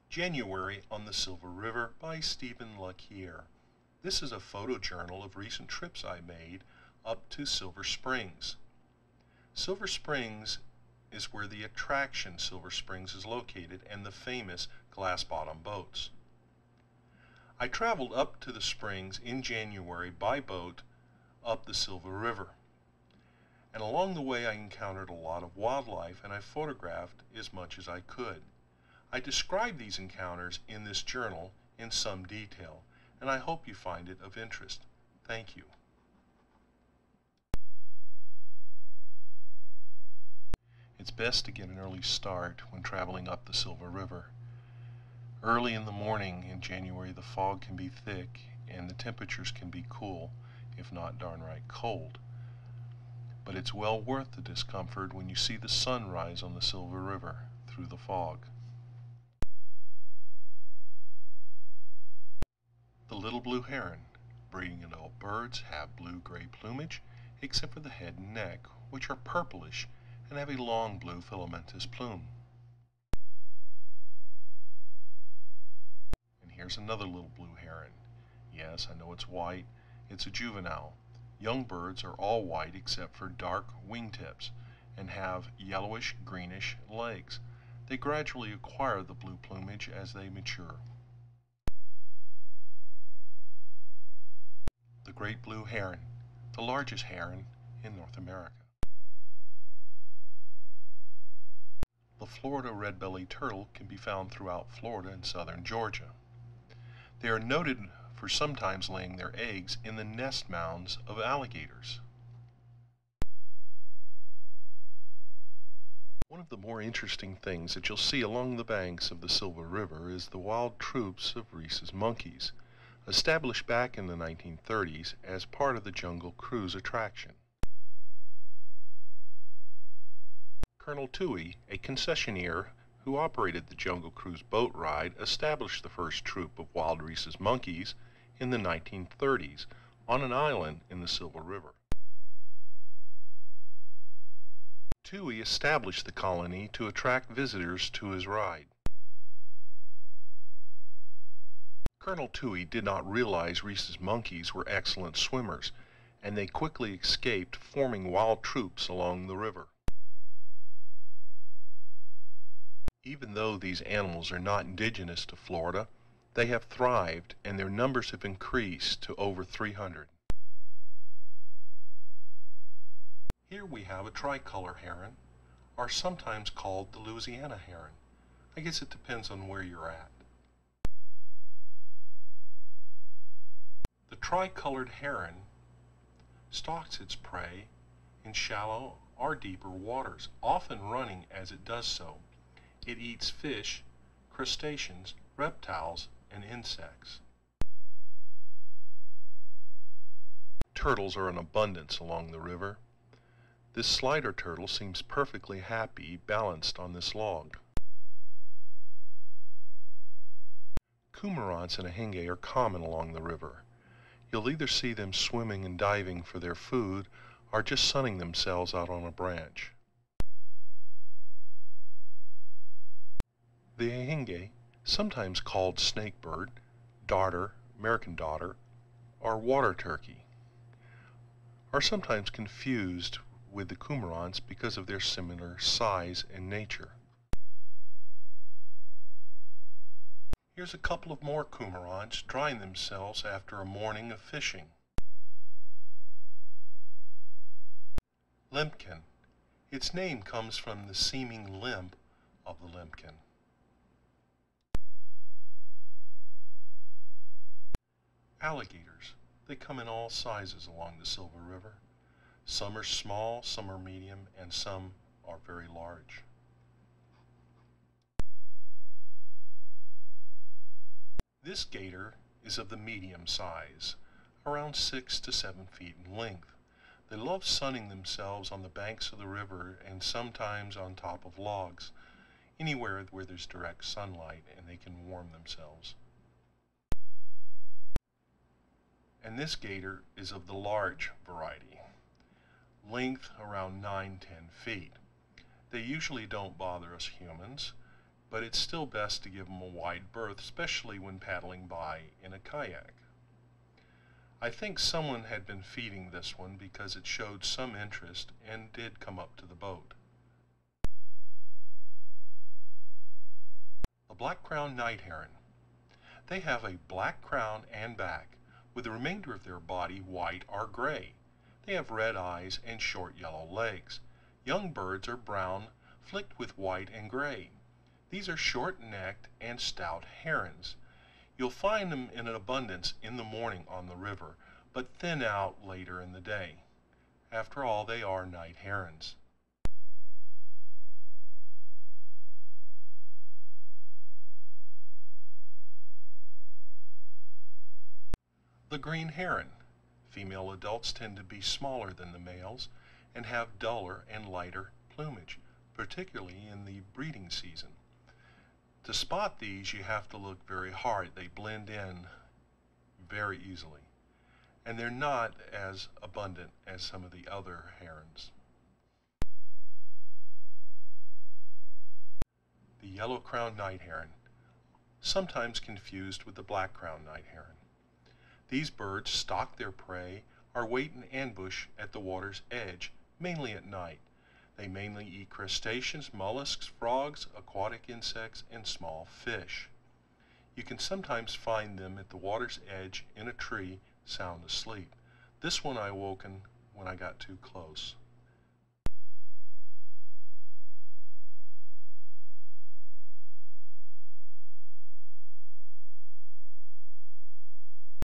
January on the Silver River by Stephen Laquier. This is a photojournal of recent trips I made up to Silver Springs. Silver Springs is where the attraction Silver Springs is located and the famous glass-bottom boats. I traveled up to the springs in January by boat up the Silver River. And along the way I encountered a lot of wildlife and I photographed as much as I could. I describe these encounters in this journal in some detail, and I hope you find it of interest. Thank you. It's best to get an early start when traveling up the Silver River. Early in the morning in January the fog can be thick and the temperatures can be cool, if not darn right cold. But it's well worth the discomfort when you see the sun rise on the Silver River through the fog. The little blue heron. Breeding adult birds have blue-gray plumage except for the head and neck, which are purplish and have a long blue filamentous plume. And here's another little blue heron. Yes, I know it's white. It's a juvenile. Young birds are all white except for dark wingtips and have yellowish-greenish legs. They gradually acquire the blue plumage as they mature. The great blue heron, the largest heron in North America. The Florida red-bellied turtle can be found throughout Florida and southern Georgia. They are noted for sometimes laying their eggs in the nest mounds of alligators. One of the more interesting things that you'll see along the banks of the Silver River is the wild troops of Rhesus monkeys, established back in the 1930s as part of the Jungle Cruise attraction. Colonel Toohey, a concessionaire who operated the Jungle Cruise boat ride, established the first troop of wild Rhesus monkeys in the 1930s on an island in the Silver River. Toohey established the colony to attract visitors to his ride. Colonel Toohey did not realize Rhesus monkeys were excellent swimmers, and they quickly escaped, forming wild troops along the river. Even though these animals are not indigenous to Florida, they have thrived and their numbers have increased to over 300. Here we have a tricolor heron, or sometimes called the Louisiana heron. I guess it depends on where you're at. The tricolored heron stalks its prey in shallow or deeper waters, often running as it does so. It eats fish, crustaceans, reptiles, and insects. Turtles are in abundance along the river. This slider turtle seems perfectly happy balanced on this log. Cormorants and ahinge are common along the river. You'll either see them swimming and diving for their food or just sunning themselves out on a branch. The ahinge, sometimes called snakebird, darter, American dodder, or water turkey, are sometimes confused with the cormorants because of their similar size and nature. Here's a couple of more cormorants drying themselves after a morning of fishing. Limpkin. Its name comes from the seeming limp of the limpkin. Alligators. They come in all sizes along the Silver River. Some are small, some are medium, and some are very large. This gator is of the medium size, around 6 to 7 feet in length. They love sunning themselves on the banks of the river and sometimes on top of logs, anywhere where there's direct sunlight and they can warm themselves. And this gator is of the large variety, length around 9–10 feet. They usually don't bother us humans, but it's still best to give them a wide berth, especially when paddling by in a kayak. I think someone had been feeding this one because it showed some interest and did come up to the boat. The black-crowned night heron. They have a black crown and back, with the remainder of their body white or gray. They have red eyes and short yellow legs. Young birds are brown, flecked with white and gray. These are short-necked and stout herons. You'll find them in abundance in the morning on the river, but thin out later in the day. After all, they are night herons. The green heron. Female adults tend to be smaller than the males and have duller and lighter plumage, particularly in the breeding season. To spot these, you have to look very hard. They blend in very easily, and they're not as abundant as some of the other herons. The yellow-crowned night heron, sometimes confused with the black-crowned night heron. These birds stalk their prey or wait in ambush at the water's edge, mainly at night. They mainly eat crustaceans, mollusks, frogs, aquatic insects, and small fish. You can sometimes find them at the water's edge in a tree, sound asleep. This one I awoken when I got too close.